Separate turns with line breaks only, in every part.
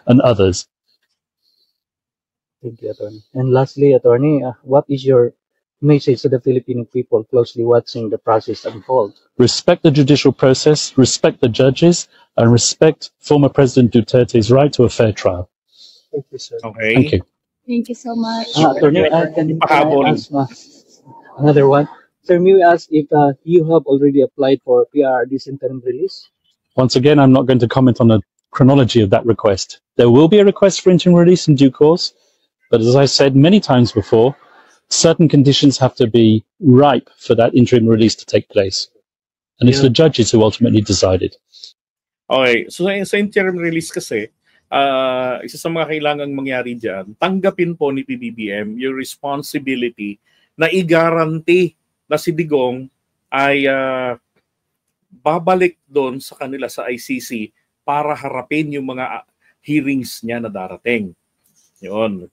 and others.
Thank you, Attorney. And lastly, Attorney, what is your message to the Filipino people closely watching the process unfold?
Respect the judicial process, respect the judges, and respect former President Duterte's right to a fair trial.
Thank you, sir.
Okay.
Thank you.
Thank you so much.
Attorney, can I ask another one? Sir, may we ask if you have already applied for PRRD's interim release?
Once again, I'm not going to comment on the chronology of that request. There will be a request for interim release in due course, but as I said many times before, certain conditions have to be ripe for that interim release to take place. And it's the judges who ultimately decided.
Okay, so sa interim release kasi, isa sa mga kailangang mangyari dyan, tanggapin po ni PBBM yung responsibility na i-guarantee na si Digong ay babalik doon sa kanila sa ICC para harapin yung mga hearings niya na darating. Yun.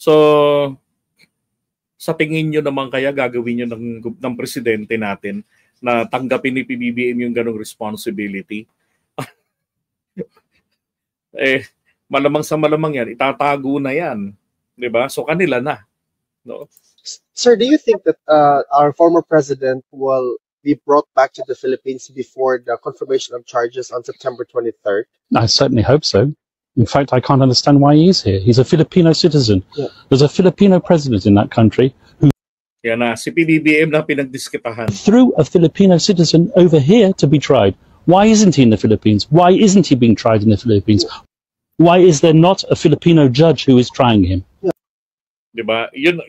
So, sa tingin nyo naman kaya gagawin nyo ng presidente natin na tanggapin ni PBBM yung ganong responsibility? Malamang sa malamang yan, itatago na yan. Diba? So, kanila na. No?
Sir, do you think that our former president will be brought back to the Philippines before the confirmation of charges on September 23rd?
I certainly hope so. In fact, I can't understand why he's here. He's a Filipino citizen. Yeah. There's a Filipino president in that country who
yan na, si PBBM na pinagdiskitahan.
Threw a Filipino citizen over here to be tried. Why isn't he in the Philippines? Why isn't he being tried in the Philippines? Why is there not a Filipino judge who is trying him?
Yeah. Diba? Yun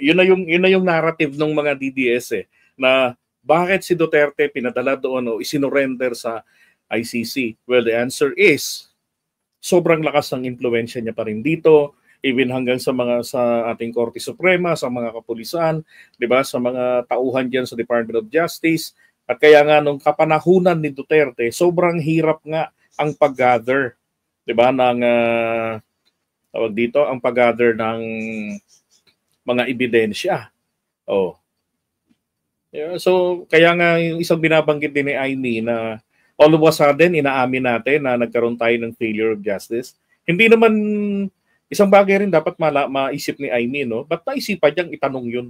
na yung narrative ng mga DDS na bakit si Duterte pinadala doon o isinorender sa ICC? Well, the answer is sobrang lakas ng impluwensya niya pa rin dito, even hanggang sa ating Korte Suprema, sa mga kapulisan, 'di ba, sa mga tauhan diyan sa Department of Justice. At kaya nga nung kapanahunan ni Duterte, sobrang hirap nga ang pag-gather, 'di ba, ng tawag dito, ang pag-gather ng mga ebidensya. Oh. Yeah, so kaya nga yung isang binabanggit din ni Aimee na all of a sudden, inaamin natin na nagkaroon tayo ng failure of justice. Hindi naman, isang bagay rin dapat maisip ni Aimee, no? Ba't naisipan niyang itanong yun?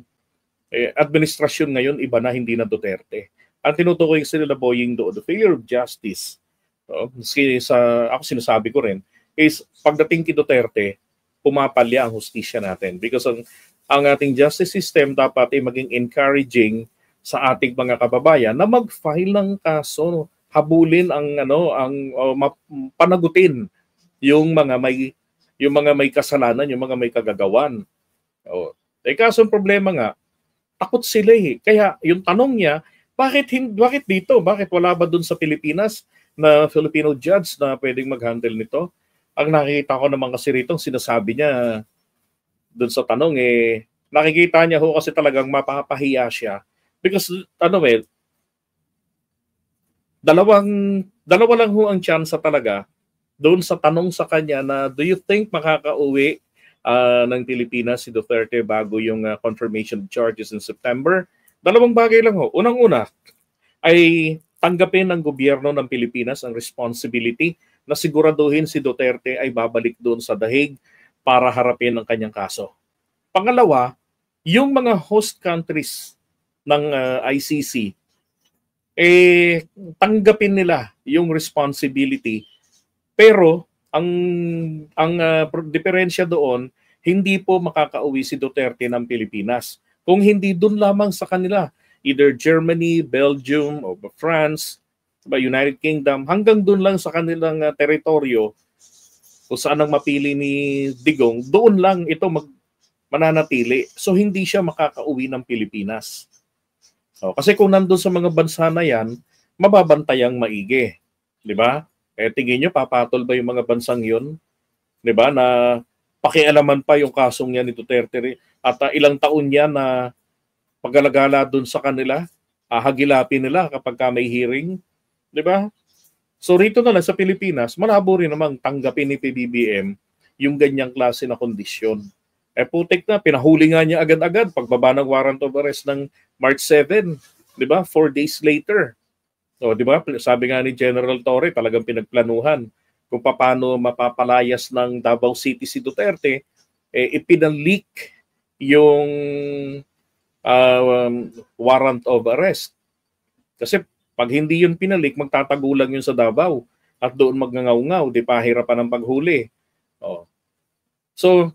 Administrasyon ngayon, iba na, hindi na Duterte. Ang tinutukoy sila Boying doon, the failure of justice, no? Ako sinasabi ko rin, is pagdating kay Duterte, pumapalya ang hustisya natin. Because ang ating justice system dapat ay maging encouraging sa ating mga kababayan na mag-file ng kaso, no? Habulin panagutin yung mga may kasalanan, yung mga may kagagawan. Kaso ang problema nga, takot sila eh. Kaya yung tanong niya, bakit dito? Bakit wala ba dun sa Pilipinas na Filipino judge na pwedeng mag-handle nito? Ang nakikita ko naman kasi rito, sinasabi niya dun sa tanong nakikita niya ho kasi talagang mapapahiya siya. Because dalawa lang ho ang chance talaga doon sa tanong sa kanya na do you think makakauwi ng Pilipinas si Duterte bago yung confirmation charges in September? Dalawang bagay lang ho. Unang-una ay tanggapin ng gobyerno ng Pilipinas ang responsibility na siguraduhin si Duterte ay babalik doon sa dahig para harapin ang kanyang kaso. Pangalawa, yung mga host countries ng ICC tanggapin nila yung responsibility. Pero ang diferensya doon, hindi po makakauwi si Duterte ng Pilipinas. Kung hindi doon lamang sa kanila, either Germany, Belgium, o France, United Kingdom, hanggang doon lang sa kanilang teritoryo, kung saan ang mapili ni Digong, doon lang ito mananatili. So hindi siya makakauwi ng Pilipinas. Kasi kung nandun sa mga bansa na yan, mababantayang maigi. Di ba? Tingin nyo, papatol ba yung mga bansang yun? Di ba? Na pakialaman pa yung kasong yan ni Duterte. At ilang taon yan na paggalagala dun sa kanila, hagilapin nila kapag may hearing. Di ba? So rito na lang sa Pilipinas, malabo rin namang tanggapin ni PBBM yung ganyang klase na kondisyon. Putik na, pinahuli nga niya agad-agad pagbaba ng warrant of arrest ng March 7, di ba? 4 days later. So, di ba? Sabi nga ni General Torre, talagang pinagplanuhan kung paano mapapalayas ng Davao City si Duterte, ipinalik yung warrant of arrest. Kasi pag hindi yun pinalik, magtatagulang yun sa Davao at doon magngangaw-ngaw, di pa hirapan ng paghuli. So,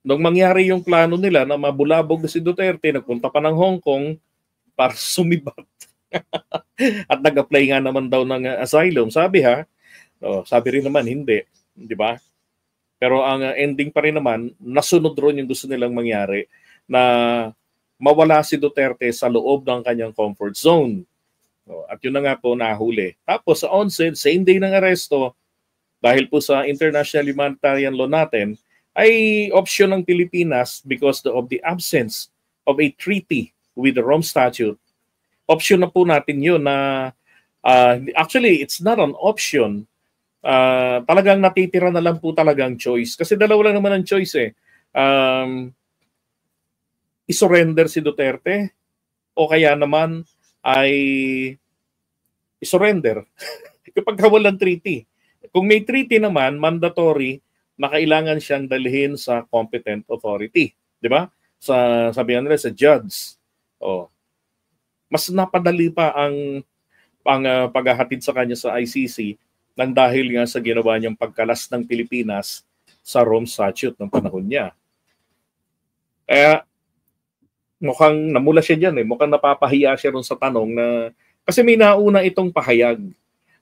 nung mangyari yung plano nila na mabulabog na si Duterte, nagpunta pa ng Hong Kong para sumibat. At nag-apply nga naman daw ng asylum. Sabi rin naman, hindi. Di ba? Pero ang ending pa rin naman, nasunod ron yung gusto nilang mangyari na mawala si Duterte sa loob ng kanyang comfort zone. At yun na nga po nahuli. Tapos sa onset, same day ng aresto, dahil po sa international humanitarian law natin, ay option ng Pilipinas because of the absence of a treaty with the Rome Statute. Option na po natin yun na actually, it's not an option. Talagang natitira na lang po talagang choice. Kasi dalawa lang naman ang choice eh. I-surrender si Duterte o kaya naman ay i-surrender kapag walang treaty. Kung may treaty naman, mandatory na kailangan siyang dalhin sa competent authority. Di ba? Sabihan nila sa judge. Mas napadali pa ang paghahatid sa kanya sa ICC nang dahil nga sa ginawa niyang pagkalas ng Pilipinas sa Rome Statute ng panahon niya. Kaya mukhang namula siya dyan eh. Mukhang napapahiya siya ron sa tanong na kasi may nauna itong pahayag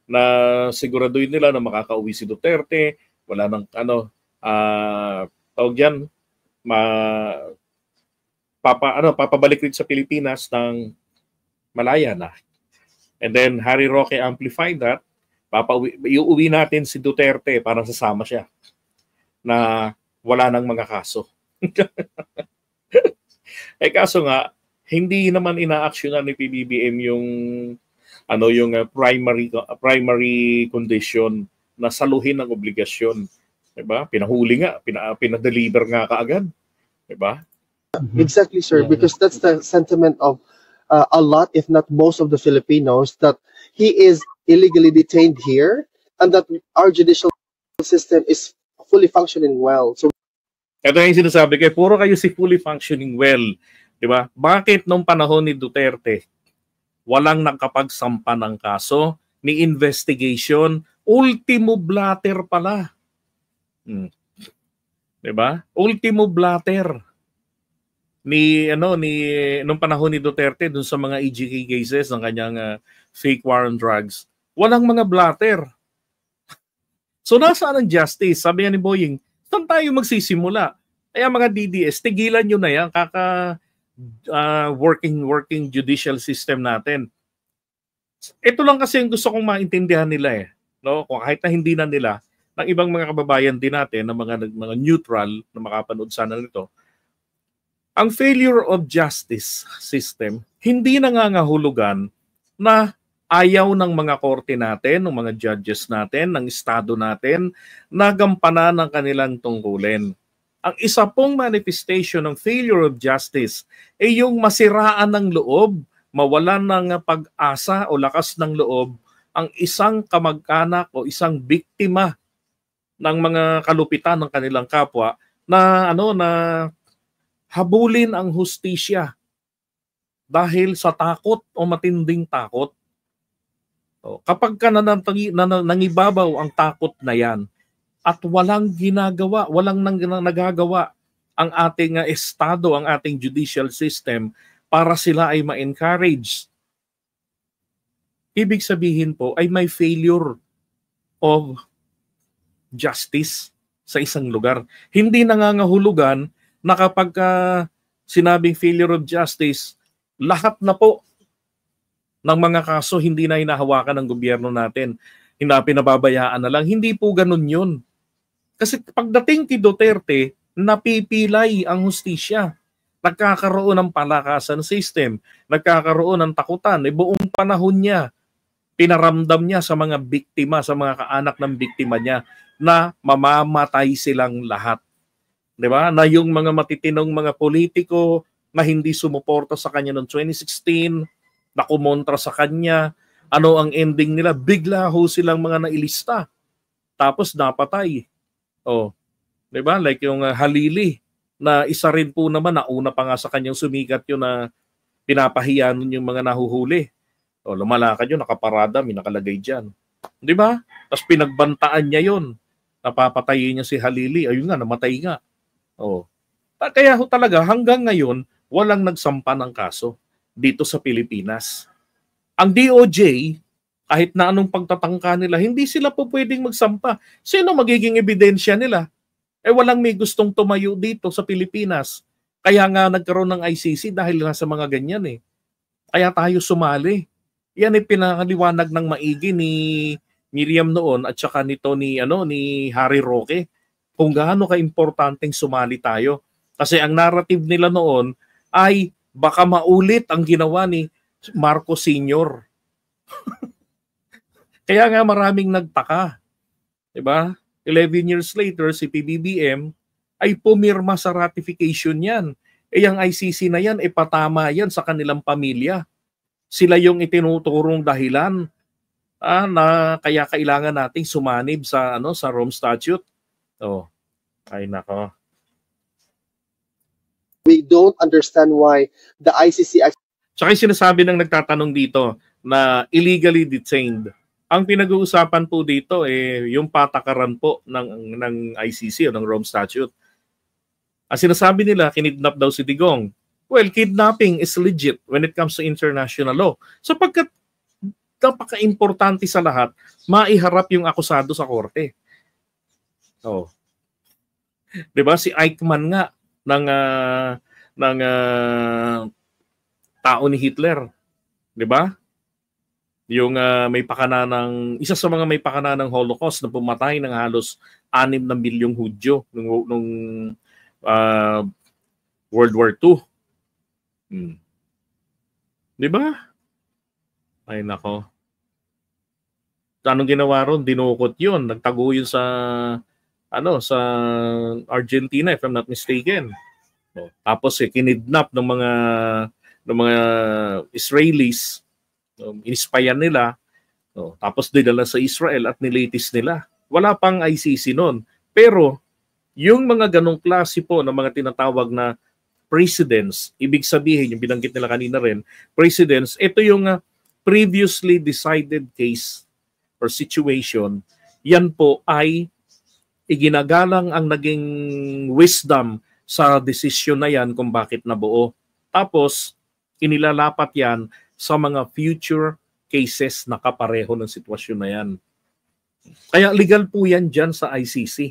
na siguraduhin nila na makakauwi si Duterte, wala nang tawag dyan, papabalik rin sa Pilipinas ng malaya na. And then Harry Roque amplified that, iuwi natin si Duterte para sasama siya na wala nang mga kaso. Kaso nga, hindi naman ina-actionan ni PBBM yung primary condition na saluhin ng obligasyon. Diba? Pinahuli nga, pinadeliver nga kaagad. Diba?
Exactly, sir, because that's the sentiment of a lot, if not most of the Filipinos, that he is illegally detained here and that our judicial system is fully functioning well. So
ito yung sinasabi kayo, puro kayo si fully functioning well. Diba? Bakit nung panahon ni Duterte, walang nakapagsampa ng kaso, ni investigation, ultimo blatter pala. Diba? Ultimo blatter nung panahon ni Duterte dun sa mga EJK cases ng kanyang fake war on drugs. Walang mga blatter. So nasaan ang justice? Sabi ni Boying, saan tayo magsisimula? Kaya mga DDS, tigilan nyo na yan, working judicial system natin. Ito lang kasi yung gusto kong maintindihan nila eh. No? Kung kahit na hindi na nila, ng ibang mga kababayan din natin, ng mga neutral na makapanood sana nito, ang failure of justice system, hindi nangangahulugan na ayaw ng mga korte natin, ng mga judges natin, ng estado natin, na gampanan ng kanilang tungkulin. Ang isa pong manifestation ng failure of justice ay yung masiraan ng loob, mawalan ng pag-asa o lakas ng loob ang isang kamag-anak o isang biktima ng mga kalupitan ng kanilang kapwa na habulin ang hustisya dahil sa takot o matinding takot. Kapag nangibabaw ang takot na yan at walang nagagawa ang ating estado, ang ating judicial system para sila ay ma-encourage, ibig sabihin po ay may failure of justice sa isang lugar. Hindi nangangahulugan na kapag sinabing failure of justice, lahat na po ng mga kaso hindi na hinahawakan ng gobyerno natin, pinababayaan na lang. Hindi po ganun yun. Kasi pagdating kay Duterte, napipilay ang hustisya. Nagkakaroon ng palakasan system, nagkakaroon ng takutan. Buong panahon niya, pinaramdam niya sa mga biktima, sa mga kaanak ng biktima niya, na mamamatay silang lahat. Diba? Na yung mga matitinong mga politiko na hindi sumuporta sa kanya noong 2016, na kumontra sa kanya, ano ang ending nila? Bigla ho silang mga nailista. tapos napatay. Oh, 'di ba? Like yung Halili na isa rin po naman, nauna pa nga sa kanyang sumikat yun na pinapahiya nun yung mga nahuhuli. O, lumalakad yun, nakaparada, may nakalagay dyan. Di ba? Tapos pinagbantaan niya yun. Napapatayin niya si Halili. Ayun nga, namatay nga. O. Kaya talaga, hanggang ngayon, walang nagsampa ng kaso dito sa Pilipinas. Ang DOJ, kahit na anong pagtatangka nila, hindi sila po pwedeng magsampa. Sino magiging ebidensya nila? Walang may gustong tumayo dito sa Pilipinas. Kaya nga nagkaroon ng ICC dahil nga sa mga ganyan eh. Kaya tayo sumali. Yan ay pinakaliwanag ng maigi ni Miriam noon at saka nito ni Harry Roque kung gaano ka-importanteng sumali tayo. Kasi ang narrative nila noon ay baka maulit ang ginawa ni Marcos Sr. Kaya nga maraming nagtaka. 'Di ba? 11 years later, si PBBM ay pumirma sa ratification yan. Yung ICC na yan, patama yan sa kanilang pamilya. Sila yung itinuturong dahilan na kaya kailangan nating sumanib sa Rome Statute. Oh, ay nako.
We don't understand why the ICC...
Tsaka sinasabi ng nagtatanong dito na illegally detained. Ang pinag-uusapan po dito yung patakaran po ng ICC o ng Rome Statute. Ang sinasabi nila, kinidnap daw si Digong. Well, kidnapping is legit when it comes to international law. Sapagkat napaka-importante sa lahat, maiharap yung akusado sa korte. Oh. 'Di ba si Eichmann nga ng tao ni Hitler, 'di ba? Yung may pakana ng isa sa mga may pakana ng Holocaust na pumatay ng halos 6 na milyong Hudyo nung World War II. Di ba? Ay nako. Anong ginawa ron? Dinukot yun. Nagtago yun sa sa Argentina if I'm not mistaken. Tapos kinidnap ng mga Israelis. Inispayan nila, tapos dinala sa Israel at nilatis nila. Wala pang ICC noon. Pero yung mga ganong klase po ng mga tinatawag na precedents, ibig sabihin, yung binanggit nila kanina rin, precedents, ito yung previously decided case or situation, yan po ay iginagalang ang naging wisdom sa desisyon na yan kung bakit nabuo. Tapos, inilalapat yan sa mga future cases na kapareho ng sitwasyon na yan. Kaya legal po yan dyan sa ICC.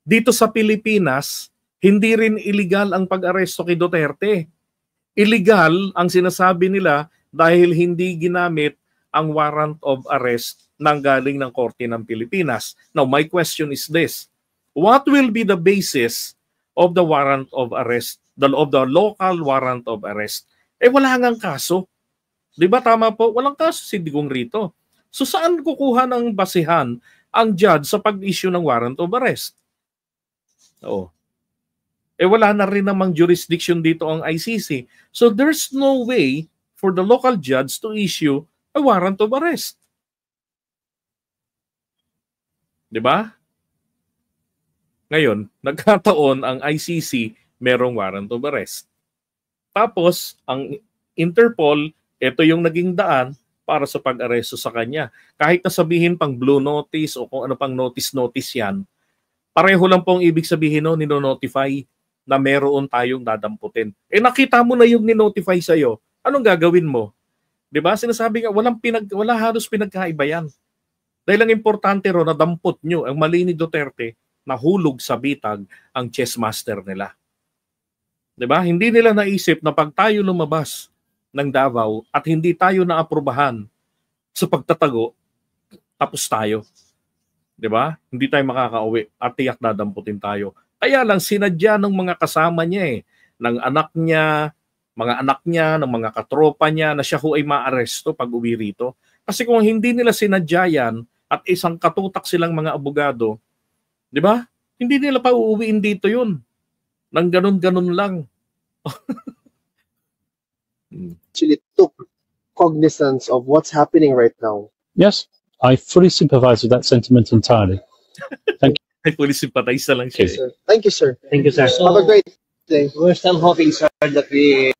Dito sa Pilipinas, hindi rin illegal ang pag-aresto kay Duterte. Illegal ang sinasabi nila dahil hindi ginamit ang warrant of arrest nang galing ng Korte ng Pilipinas. Now, my question is this. What will be the basis of the warrant of arrest, of the local warrant of arrest? Wala ngang kaso. Di ba tama po? Walang kaso si Digong rito. So saan kukuha ng basihan ang judge sa pag-issue ng warrant of arrest? Wala na rin namang jurisdiction dito ang ICC. So there's no way for the local judge to issue a warrant of arrest. Di ba? Ngayon, nagkataon ang ICC merong warrant of arrest. Tapos, ang Interpol, ito yung naging daan para sa pag-aresto sa kanya. Kahit na sabihin pang blue notice o kung ano pang notice yan, pareho lang pong ibig sabihin nino-notify na meron tayong dadamputin. Nakita mo na yung ni-notify sa'yo, anong gagawin mo? Diba? Sinasabi nga, wala halos pinagkaiba yan. Dahil ang importante ro na dampot nyo, ang mali ni Duterte, nahulog sa bitag ang chess master nila. Diba? Hindi nila naisip na pag tayo lumabas ng Davao at hindi tayo naaprubahan sa pagtatago, tapos tayo. 'Di ba? Hindi tayo makakauwi at tiyak dadamputin tayo. Kaya lang sinadya ng mga kasama niya ng anak niya, mga anak niya, ng mga katropa niya na siya ho ay maaresto pag uwi rito. Kasi kung hindi nila sinadya yan at isang katutak silang mga abogado, 'di ba? Hindi nila pa uuwiin dito 'yun. Nang ganun-ganun lang.
Actually took cognizance of what's happening right now.
Yes, I fully sympathize with that sentiment entirely. Thank you.
Ay, fully sympathize na lang siya.
Yes, sir. Thank you, sir.
Thank you, sir.
Have a great day.
We're still hoping, sir, that we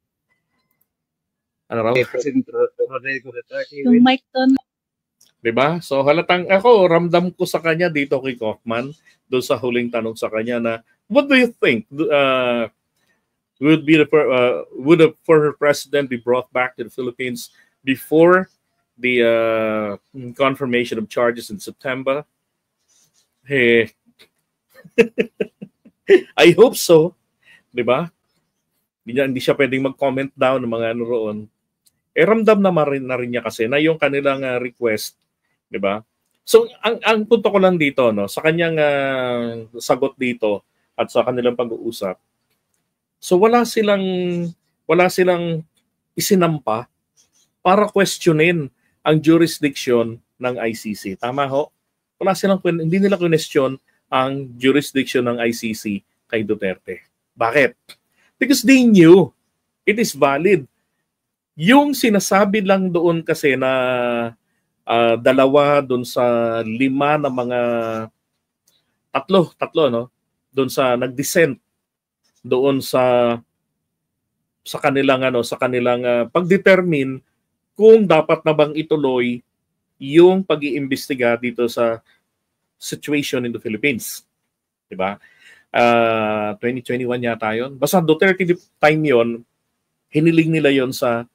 Ano raw?
President Rodrigo Duterte
Yung mic doon.
Diba? So halatang ako, ramdam ko sa kanya dito kay Kaufman, doon sa huling tanong sa kanya na, what do you think? Would a former president be brought back to the Philippines before the confirmation of charges in September? Hey, I hope so. Diba? Hindi siya pwedeng mag-comment down ng mga ano roon. Ramdam na rin niya kasi na yung kanilang request, 'di ba? So ang punto ko lang dito no, sa kanyang sagot dito at sa kanilang pag-uusap. So wala silang isinampa para questionin ang jurisdiction ng ICC. Tama ho? Hindi nila question ang jurisdiction ng ICC kay Duterte. Bakit? Because they knew it is valid. Yung sinasabi lang doon kasi na dalawa doon sa 5 na mga tatlo no, doon sa nag-dissent doon sa kanilang pag-determine kung dapat na bang ituloy yung pag-iimbestiga dito sa situation in the Philippines. 'Di ba? 2021 yata 'yon. Basta Duterte time 'yon, hiniling nila 'yon sa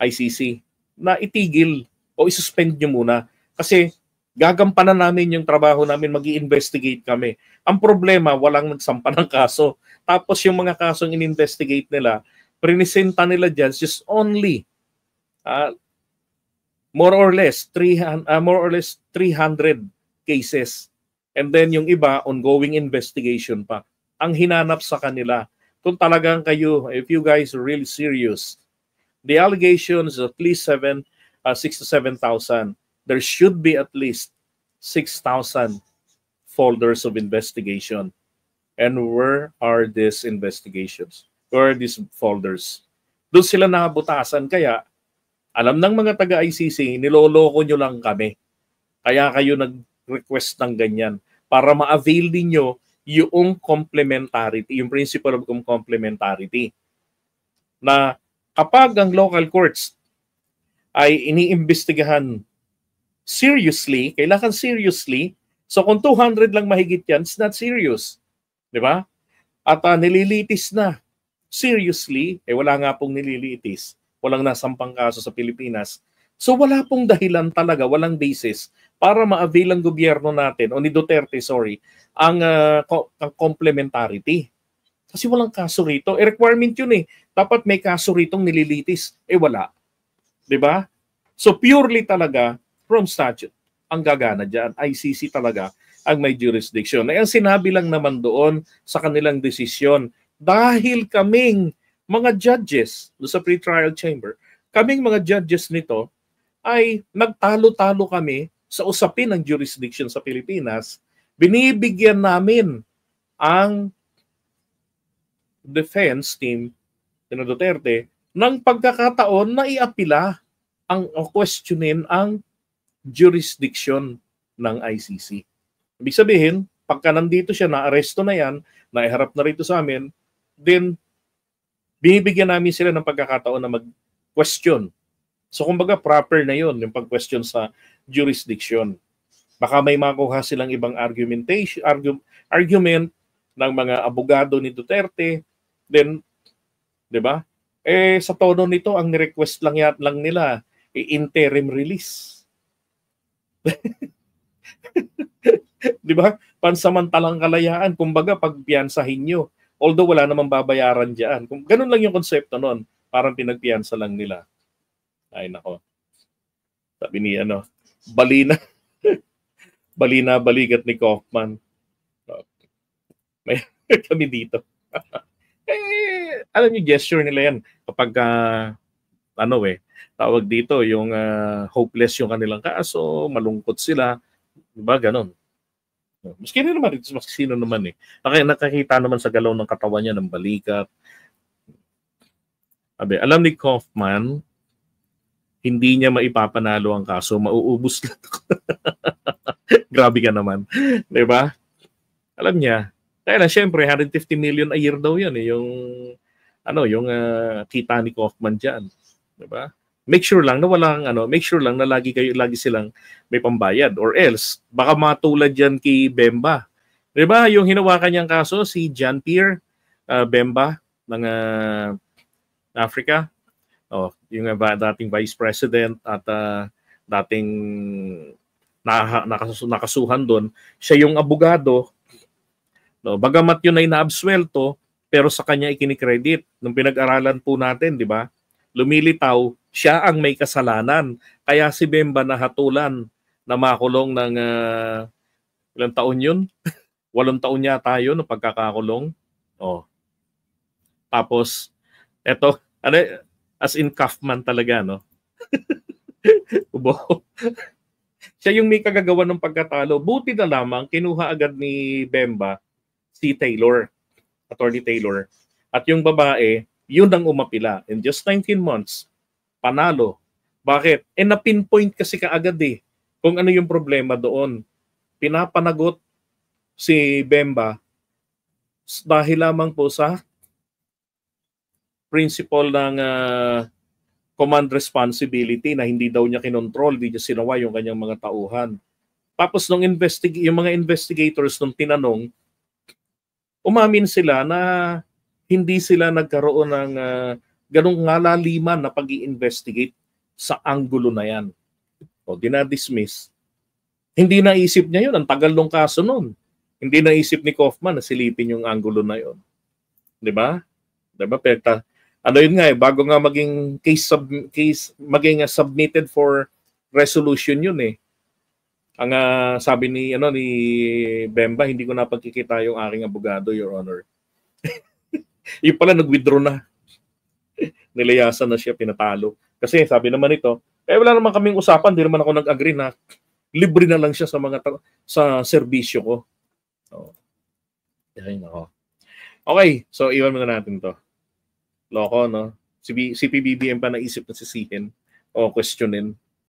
ICC na itigil o isuspend nyo muna kasi gagampanan namin yung trabaho namin, mag-i-investigate kami. Ang problema, walang nagsampa ng kaso. Tapos yung mga kasong in-investigate nila, prinisenta nila dyan just only more or less 300 cases. And then yung iba, ongoing investigation pa. Ang hinanap sa kanila, kung talagang kayo, if you guys are really serious, the allegations at least 6,000 to 7,000. There should be at least 6,000 folders of investigation. And where are these investigations? Where are these folders? Doon sila nakabutasan. Kaya, alam ng mga taga-ICC, niloloko nyo lang kami. Kaya kayo nag-request ng ganyan para ma-avail ninyo yung complementarity, yung principle of complementarity. Na kapag ang local courts ay iniimbestigahan seriously, kailangan seriously, so kung 200 lang mahigit yan, it's not serious. Di ba? At nililitis na seriously, wala nga pong nililitis. Walang nasampang kaso sa Pilipinas. So wala pong dahilan talaga, walang basis para ma-avail ang gobyerno natin, o ni Duterte, ang complementarity. Kasi walang kaso rito. Requirement yun eh. Dapat may kaso ritong nililitis. Wala. Diba? So purely talaga, from statute, ang gagana dyan. ICC talaga ang may jurisdiction. Ang sinabi lang naman doon sa kanilang desisyon, dahil kaming mga judges sa pre-trial chamber, kaming mga judges nito ay nagtalo-talo kami sa usapin ng jurisdiction sa Pilipinas, binibigyan namin ang defense team ni Duterte ng pagkakataon na iapila ang questionin ang jurisdiction ng ICC. Ibig sabihin, pagka nandito siya, na-aresto na yan, naiharap na rito sa amin, then binibigyan namin sila ng pagkakataon na mag-question. So kumbaga proper na yon yung pag-question sa jurisdiction. Baka may makuha silang ibang argument ng mga abogado ni Duterte, then, di ba? Sa tono nito, ang request lang nila, interim release. Di ba? Pansamantalang kalayaan, kumbaga pagpiyansahin nyo. Although wala namang babayaran dyan. Ganun lang yung konsepto nun. Parang pinagpiyansa lang nila. Ay nako. Sabi ni balina balikat ni Kaufman. May kami dito. Alam niyo, gesture nila yan kapag tawag dito yung hopeless yung kanilang kaso, malungkot sila, diba ganon. Maski sino naman nakakita naman sa galaw ng katawan niya ng balikat. Alam ni Kaufman, hindi niya maipapanalo ang kaso, mauubos lang. Grabe ka naman. 'Di ba? Alam niya. Kaya lang, syempre, 150 million a year daw yun. Yung, yung kita ni Kaufman dyan. 'Di ba? Make sure lang na make sure lang na lagi silang may pambayad. Or else, baka matulad yan kay Bemba. 'Di ba? Yung hinawakan niyang kaso, si Jean-Pierre Bemba ng Africa. Yung dating Vice President at dating nakasuhan doon, siya yung abogado. No, bagamat yun ay naabswelto, pero sa kanya ikinikredit. Nung pinag-aralan po natin, di ba? Lumilitaw, siya ang may kasalanan. Kaya si Bemba nahatulan na makulong ng ilang taon yun? 8 taon yata yun ng pagkakakulong. Tapos, eto, as in Kaufman talaga, no? Ubo. Siya yung may kagagawa ng pagkatalo. Buti na lamang, kinuha agad ni Bemba si Taylor, Attorney Taylor. At yung babae, yun ang umapila. In just 19 months, panalo. Bakit? Na-pinpoint kasi kaagad kung ano yung problema doon. Pinapanagot si Bemba dahil lamang po sa principle ng command responsibility na hindi daw niya kinontrol, hindi niya sinawa yung kanyang mga tauhan. Tapos nung yung mga investigators nung tinanong, umamin sila na hindi sila nagkaroon ng ganong ngalaliman na pag-i-investigate sa anggulo na yan. Dinadismiss. Hindi naisip niya yun. Ang tagal ng kaso nun. Hindi naisip ni Kaufman na silipin yung anggulo na yun. Diba? Diba? Yun nga bago nga maging maging submitted for resolution yun Ang sabi ni Bemba, hindi ko na pagkikita yung aking abogado, Your Honor. Yung pala nag-withdraw na. Nilayasan na siya, pinatalo. Kasi sabi naman ito, wala naman kaming usapan, di naman ako nag-agree na libre na lang siya sa serbisyo ko. Okay, so iwan muna natin to. Loko, no? Si PBBM pa naisip na sisihin o questionin.